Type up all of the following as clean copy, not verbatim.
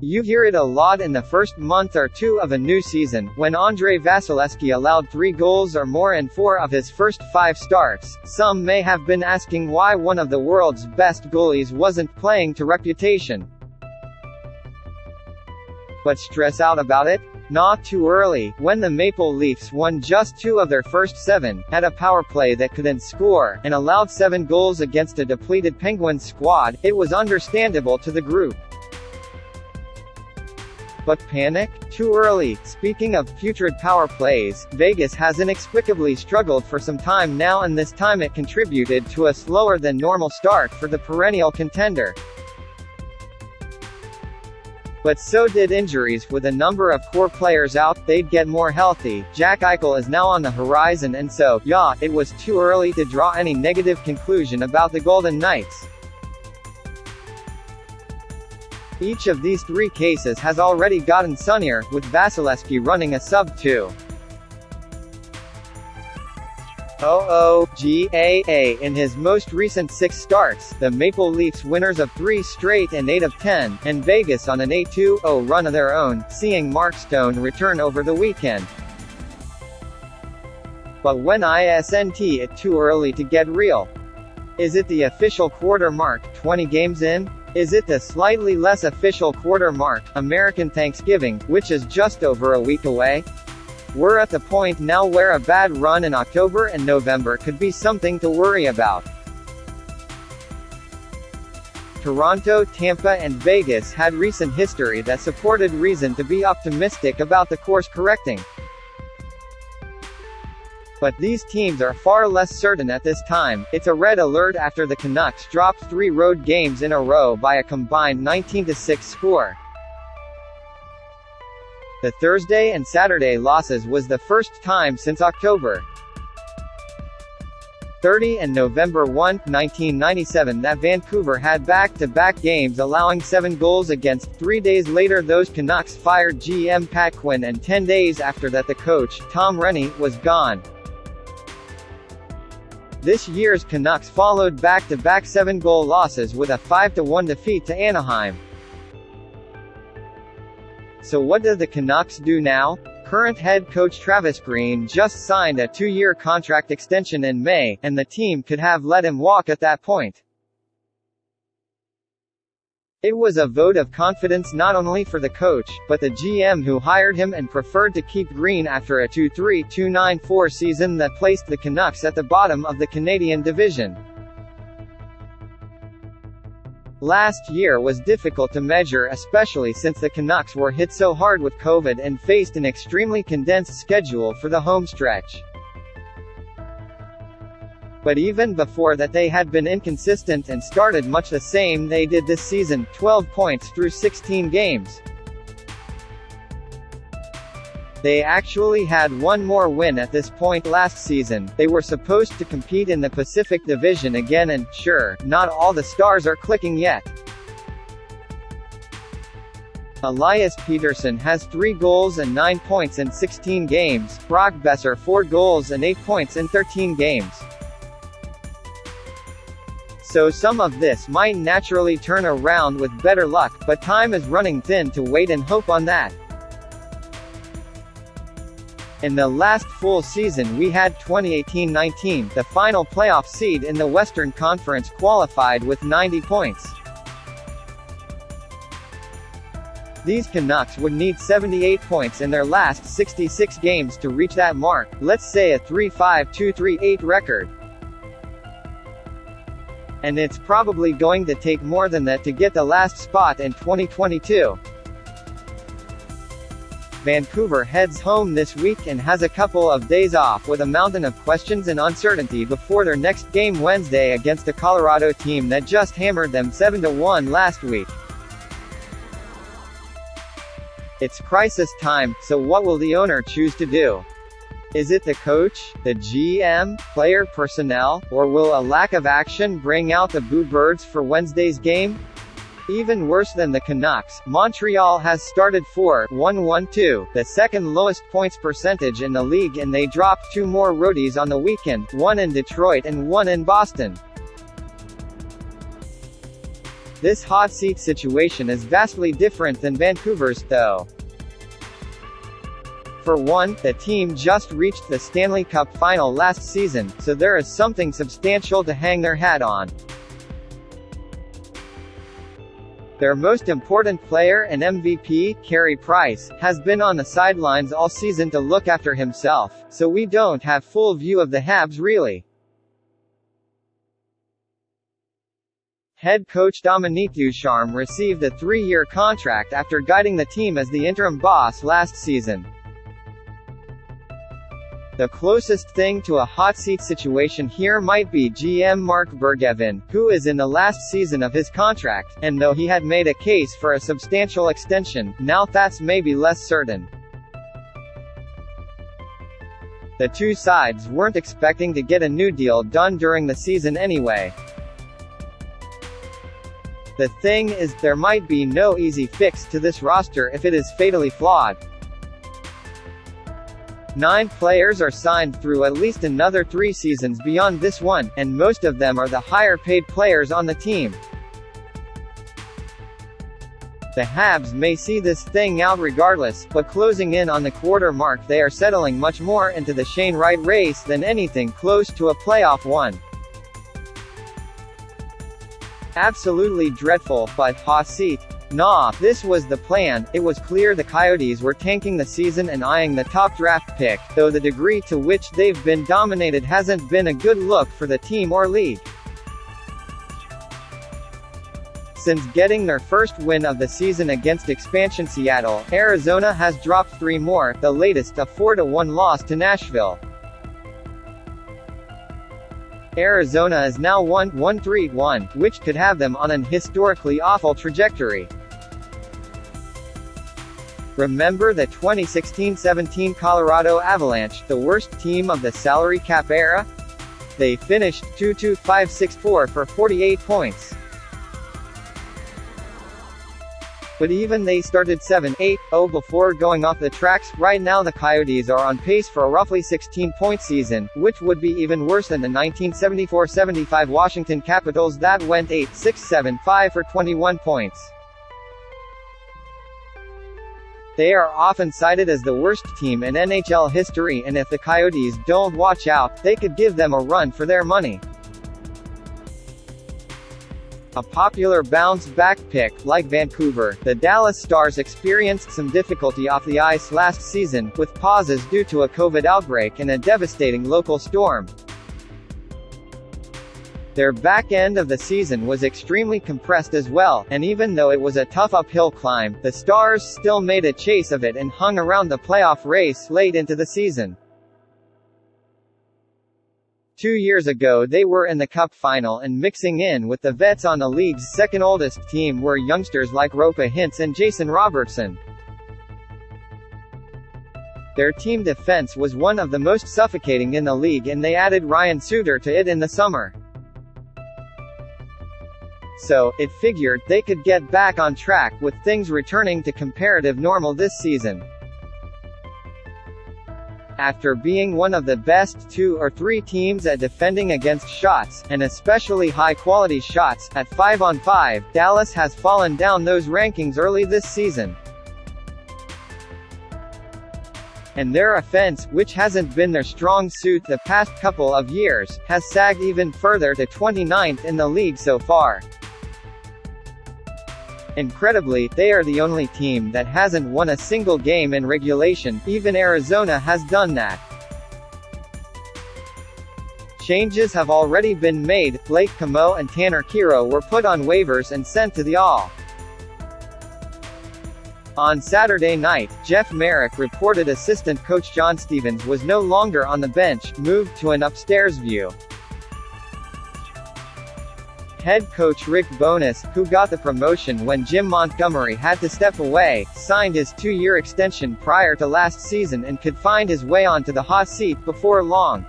You hear it a lot in the first month or two of a new season, when Andrei Vasilevsky allowed 3 goals or more in 4 of his first 5 starts. Some may have been asking why one of the world's best goalies wasn't playing to reputation. But stress out about it? Not too early. When the Maple Leafs won just 2 of their first 7, had a power play that couldn't score, and allowed 7 goals against a depleted Penguins squad, it was understandable to the group. But panic? Too early. Speaking of putrid power plays, Vegas has inexplicably struggled for some time now, and this time it contributed to a slower than normal start for the perennial contender. But so did injuries. With a number of core players out, they'd get more healthy. Jack Eichel is now on the horizon, and so, yeah, it was too early to draw any negative conclusion about the Golden Knights. Each of these 3 cases has already gotten sunnier, with Vasilevsky running a sub-2. OOGAA in his most recent 6 starts, the Maple Leafs winners of 3 straight and 8 of 10, and Vegas on an 8-2-0 run of their own, seeing Mark Stone return over the weekend. But when isn't it too early to get real? Is it the official quarter mark, 20 games in? Is it the slightly less official quarter mark, American Thanksgiving, which is just over a week away? We're at the point now where a bad run in October and November could be something to worry about. Toronto, Tampa and Vegas had recent history that supported reason to be optimistic about the course correcting. But these teams are far less certain at this time. It's a red alert after the Canucks dropped 3 road games in a row by a combined 19-6 score. The Thursday and Saturday losses was the first time since October 30 and November 1, 1997 that Vancouver had back-to-back games allowing 7 goals against. 3 days later those Canucks fired GM Pat Quinn, and 10 days after that the coach, Tom Renney, was gone. This year's Canucks followed back-to-back 7-goal losses with a 5-1 defeat to Anaheim. So what do the Canucks do now? Current head coach Travis Green just signed a 2-year contract extension in May, and the team could have let him walk at that point. It was a vote of confidence not only for the coach, but the GM who hired him and preferred to keep Green after a 2-3-2-9-4 season that placed the Canucks at the bottom of the Canadian division. Last year was difficult to measure, especially since the Canucks were hit so hard with COVID and faced an extremely condensed schedule for the home stretch. But even before that they had been inconsistent and started much the same they did this season, 12 points through 16 games. They actually had one more win at this point last season. They were supposed to compete in the Pacific Division again, and, sure, not all the stars are clicking yet. Elias Pettersson has 3 goals and 9 points in 16 games, Brock Boeser 4 goals and 8 points in 13 games. So some of this might naturally turn around with better luck, but time is running thin to wait and hope on that. In the last full season we had 2018-19, the final playoff seed in the Western Conference qualified with 90 points. These Canucks would need 78 points in their last 66 games to reach that mark, let's say a 3-5-2-3-8 record. And it's probably going to take more than that to get the last spot in 2022. Vancouver heads home this week and has a couple of days off with a mountain of questions and uncertainty before their next game Wednesday against a Colorado team that just hammered them 7-1 last week. It's crisis time, so what will the owner choose to do? Is it the coach, the GM, player personnel, or will a lack of action bring out the Boo Birds for Wednesday's game? Even worse than the Canucks, Montreal has started 4-1-1-2, the second lowest points percentage in the league, and they dropped 2 more roadies on the weekend, one in Detroit and one in Boston. This hot seat situation is vastly different than Vancouver's, though. For one, the team just reached the Stanley Cup final last season, so there is something substantial to hang their hat on. Their most important player and MVP, Carey Price, has been on the sidelines all season to look after himself, so we don't have full view of the Habs really. Head coach Dominique Ducharme received a 3-year contract after guiding the team as the interim boss last season. The closest thing to a hot seat situation here might be GM Mark Bergevin, who is in the last season of his contract, and though he had made a case for a substantial extension, now that's maybe less certain. The two sides weren't expecting to get a new deal done during the season anyway. The thing is, there might be no easy fix to this roster if it is fatally flawed. 9 players are signed through at least another 3 seasons beyond this one, and most of them are the higher-paid players on the team. The Habs may see this thing out regardless, but closing in on the quarter mark they are settling much more into the Shane Wright race than anything close to a playoff one. Absolutely dreadful, but hot seat. Nah, this was the plan. It was clear the Coyotes were tanking the season and eyeing the top draft pick, though the degree to which they've been dominated hasn't been a good look for the team or league. Since getting their first win of the season against expansion Seattle, Arizona has dropped 3 more, the latest a 4-1 loss to Nashville. Arizona is now 1-3-1, which could have them on an historically awful trajectory. Remember the 2016-17 Colorado Avalanche, the worst team of the salary cap era? They finished 2-5-6-4 for 48 points. But even they started 7-8-0 before going off the tracks. Right now the Coyotes are on pace for a roughly 16-point season, which would be even worse than the 1974-75 Washington Capitals that went 8-6-7-5 for 21 points. They are often cited as the worst team in NHL history, and if the Coyotes don't watch out, they could give them a run for their money. A popular bounce-back pick, like Vancouver, the Dallas Stars experienced some difficulty off the ice last season, with pauses due to a COVID outbreak and a devastating local storm. Their back end of the season was extremely compressed as well, and even though it was a tough uphill climb, the Stars still made a chase of it and hung around the playoff race late into the season. 2 years ago they were in the Cup final and mixing in with the vets on the league's second oldest team were youngsters like Roope Hintz and Jason Robertson. Their team defense was one of the most suffocating in the league, and they added Ryan Suter to it in the summer. So, it figured, they could get back on track, with things returning to comparative normal this season. After being one of the best 2 or 3 teams at defending against shots, and especially high-quality shots, at 5-on-5, Dallas has fallen down those rankings early this season. And their offense, which hasn't been their strong suit the past couple of years, has sagged even further to 29th in the league so far. Incredibly, they are the only team that hasn't won a single game in regulation. Even Arizona has done that. Changes have already been made. Blake Comeau and Tanner Kero were put on waivers and sent to the All. On Saturday night, Jeff Marek reported assistant coach John Stevens was no longer on the bench, moved to an upstairs view. Head coach Rick Bowness, who got the promotion when Jim Montgomery had to step away, signed his 2-year extension prior to last season and could find his way onto the hot seat before long.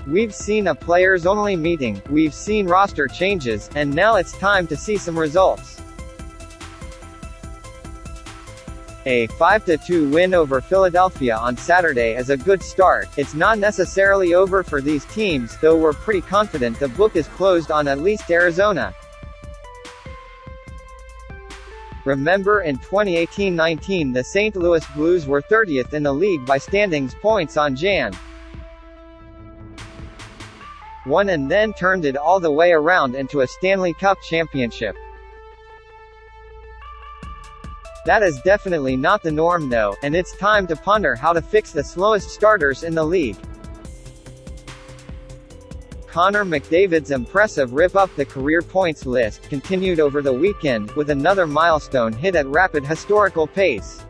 We've seen a players-only meeting, we've seen roster changes, and now it's time to see some results. A 5-2 win over Philadelphia on Saturday is a good start. It's not necessarily over for these teams, though we're pretty confident the book is closed on at least Arizona. Remember in 2018-19 the St. Louis Blues were 30th in the league by standings points on Jan. 1 and then turned it all the way around into a Stanley Cup championship. That is definitely not the norm though, and it's time to ponder how to fix the slowest starters in the league. Connor McDavid's impressive rip-up the career points list continued over the weekend, with another milestone hit at rapid historical pace.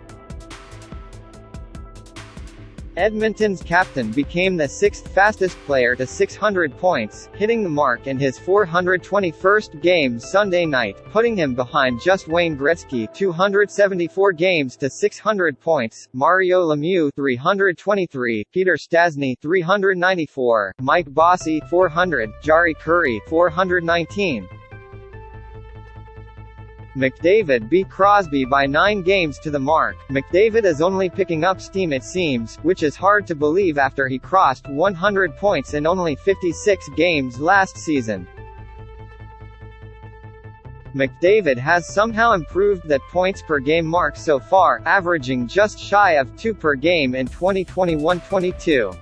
Edmonton's captain became the 6th fastest player to 600 points, hitting the mark in his 421st game Sunday night, putting him behind just Wayne Gretzky 274 games to 600 points, Mario Lemieux 323, Peter Stastny 394, Mike Bossy 400, Jari Kurri 419. McDavid beat Crosby by 9 games to the mark. McDavid is only picking up steam it seems, which is hard to believe after he crossed 100 points in only 56 games last season. McDavid has somehow improved that points per game mark so far, averaging just shy of 2 per game in 2021-22.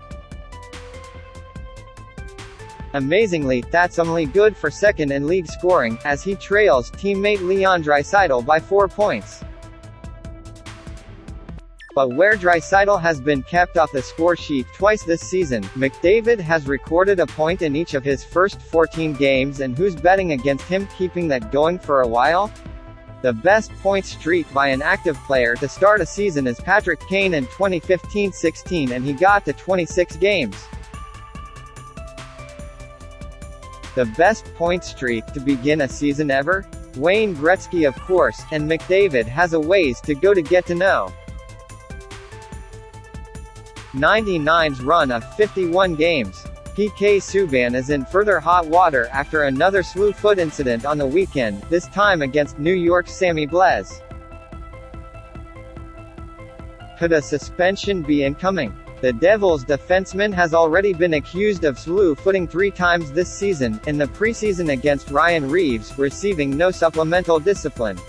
Amazingly, that's only good for second in league scoring, as he trails teammate Leon Draisaitl by 4 points. But where Draisaitl has been kept off the scoresheet twice this season, McDavid has recorded a point in each of his first 14 games, and who's betting against him keeping that going for a while? The best point streak by an active player to start a season is Patrick Kane in 2015-16, and he got to 26 games. The best point streak to begin a season ever? Wayne Gretzky of course, and McDavid has a ways to go to get to know. 99's run of 51 games. PK Subban is in further hot water after another slew foot incident on the weekend, this time against New York's Sammy Blais. Could a suspension be incoming? The Devils' defenseman has already been accused of slew-footing 3 times this season, in the preseason against Ryan Reeves, receiving no supplemental discipline.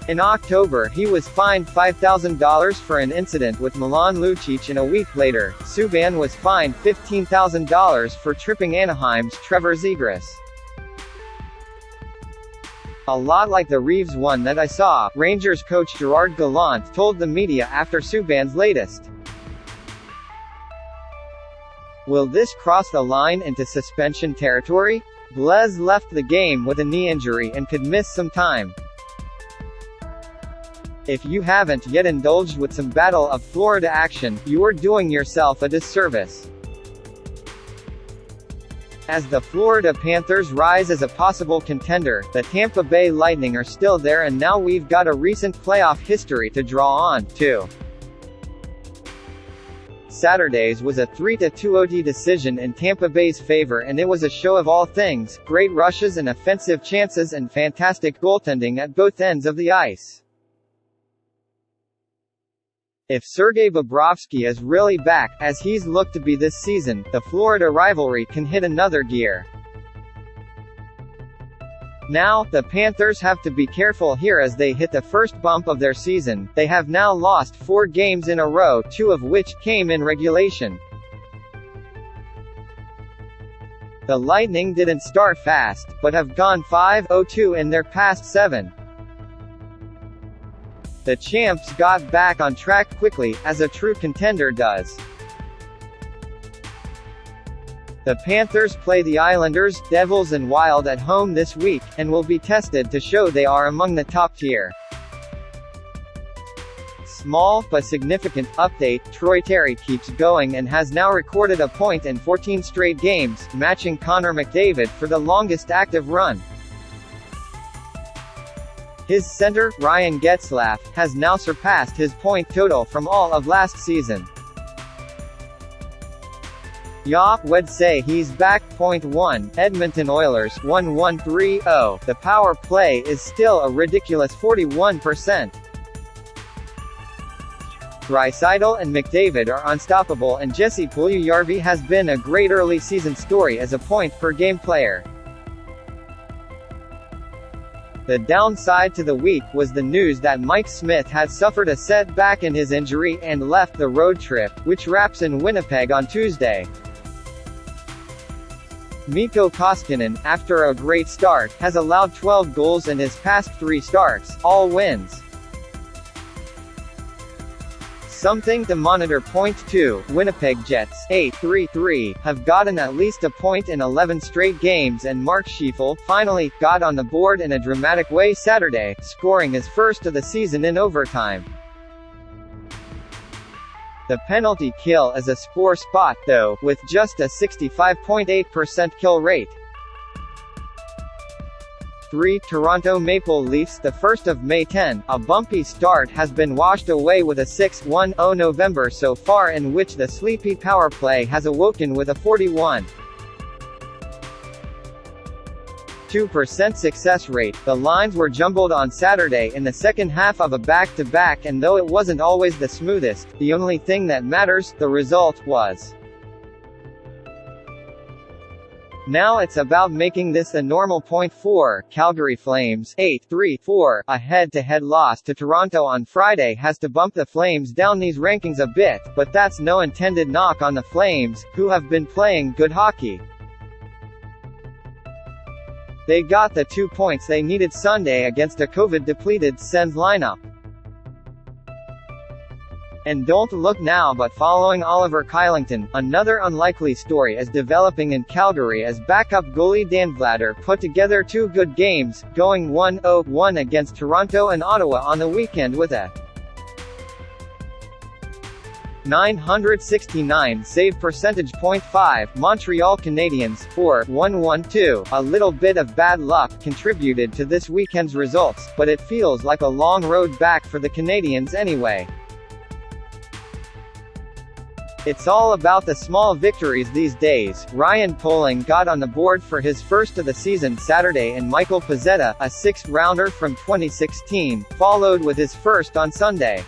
In October he was fined $5,000 for an incident with Milan Lucic, and a week later, Subban was fined $15,000 for tripping Anaheim's Trevor Zegras. A lot like the Reeves one that I saw, Rangers coach Gerard Gallant told the media after Subban's latest. Will this cross the line into suspension territory? Blais left the game with a knee injury and could miss some time. If you haven't yet indulged with some Battle of Florida action, you're doing yourself a disservice. As the Florida Panthers rise as a possible contender, the Tampa Bay Lightning are still there, and now we've got a recent playoff history to draw on, too. Saturday's was a 3-2 OT decision in Tampa Bay's favor, and it was a show of all things: great rushes and offensive chances and fantastic goaltending at both ends of the ice. If Sergei Bobrovsky is really back, as he's looked to be this season, the Florida rivalry can hit another gear. Now, the Panthers have to be careful here as they hit the first bump of their season. They have now lost 4 games in a row, 2 of which came in regulation. The Lightning didn't start fast, but have gone 5-0-2 in their past 7. The champs got back on track quickly, as a true contender does. The Panthers play the Islanders, Devils and Wild at home this week, and will be tested to show they are among the top tier. Small, but significant, update: Troy Terry keeps going and has now recorded a point in 14 straight games, matching Connor McDavid for the longest active run. His center, Ryan Getzlaf, has now surpassed his point total from all of last season. Ya would say he's back. Point 1, Edmonton Oilers, 1-1-3-0. The power play is still a ridiculous 41%. Draisaitl and McDavid are unstoppable, and Jesse Puljujarvi has been a great early season story as a point-per-game player. The downside to the week was the news that Mike Smith had suffered a setback in his injury and left the road trip, which wraps in Winnipeg on Tuesday. Mikko Koskinen, after a great start, has allowed 12 goals in his past 3 starts, all wins. Something to monitor. Point 2, Winnipeg Jets, 8-3-3, have gotten at least a point in 11 straight games, and Mark Scheifele finally got on the board in a dramatic way Saturday, scoring his first of the season in overtime. The penalty kill is a sore spot, though, with just a 65.8% kill rate. 3. Toronto Maple Leafs. The 1st of May 10, a bumpy start has been washed away with a 6-1-0 November so far, in which the sleepy power play has awoken with a 41.2% success rate. The lines were jumbled on Saturday in the second half of a back-to-back, and though it wasn't always the smoothest, the only thing that matters, the result, was. Now it's about making this a normal. Point 4, Calgary Flames, 8-3-4, a head-to-head loss to Toronto on Friday has to bump the Flames down these rankings a bit, but that's no intended knock on the Flames, who have been playing good hockey. They got the 2 points they needed Sunday against a COVID-depleted Sens lineup. And don't look now, but following Oliver Kylington, another unlikely story is developing in Calgary as backup goalie Dan Vladar put together 2 good games, going 1-0-1 against Toronto and Ottawa on the weekend with a .969 save percentage. Point 5, Montreal Canadiens, 4-1-1-2. A little bit of bad luck contributed to this weekend's results, but it feels like a long road back for the Canadiens anyway. It's all about the small victories these days. Ryan Poehling got on the board for his first of the season Saturday, and Michael Pezzetta, a 6th-rounder from 2016, followed with his first on Sunday.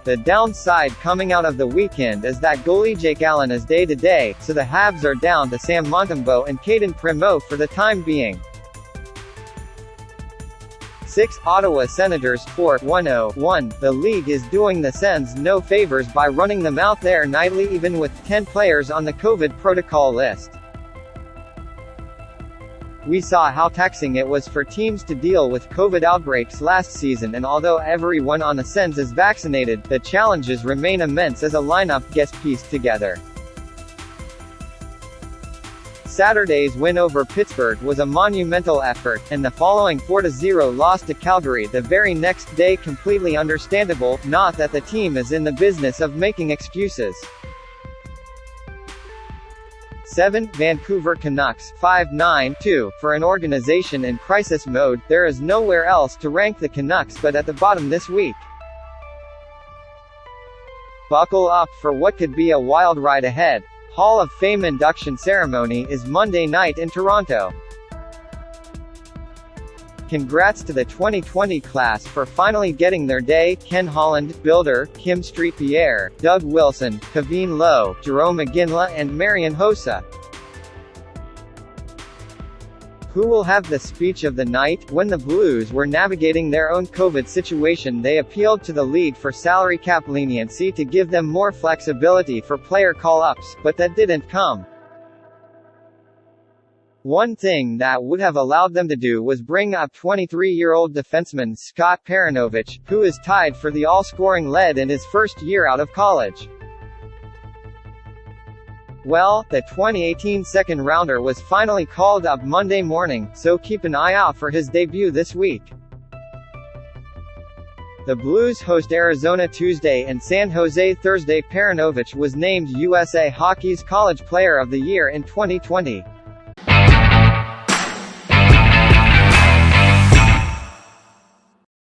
The downside coming out of the weekend is that goalie Jake Allen is day-to-day, so the Habs are down to Sam Montembeault and Caden Primo for the time being. 6. Ottawa Senators, 4-1-0-1. The league is doing the Sens no favors by running them out there nightly, even with 10 players on the COVID protocol list. We saw how taxing it was for teams to deal with COVID outbreaks last season, and although everyone on the Sens is vaccinated, the challenges remain immense as a lineup gets pieced together. Saturday's win over Pittsburgh was a monumental effort, and the following 4-0 loss to Calgary the very next day completely understandable, not that the team is in the business of making excuses. 7. Vancouver Canucks, 5-9-2. For an organization in crisis mode, there is nowhere else to rank the Canucks but at the bottom this week. Buckle up for what could be a wild ride ahead. Hall of Fame induction ceremony is Monday night in Toronto. Congrats to the 2020 class for finally getting their day. Ken Holland, Builder, Kim Street-Pierre, Doug Wilson, Kevin Lowe, Jerome Iginla and Marian Hossa. Who will have the speech of the night? When the Blues were navigating their own COVID situation, they appealed to the league for salary cap leniency to give them more flexibility for player call-ups, but that didn't come. One thing that would have allowed them to do was bring up 23-year-old defenseman Scott Perunovich, who is tied for the all-scoring lead in his first year out of college. Well, the 2018 second-rounder was finally called up Monday morning, so keep an eye out for his debut this week. The Blues host Arizona Tuesday and San Jose Thursday. Perunovich was named USA Hockey's College Player of the Year in 2020.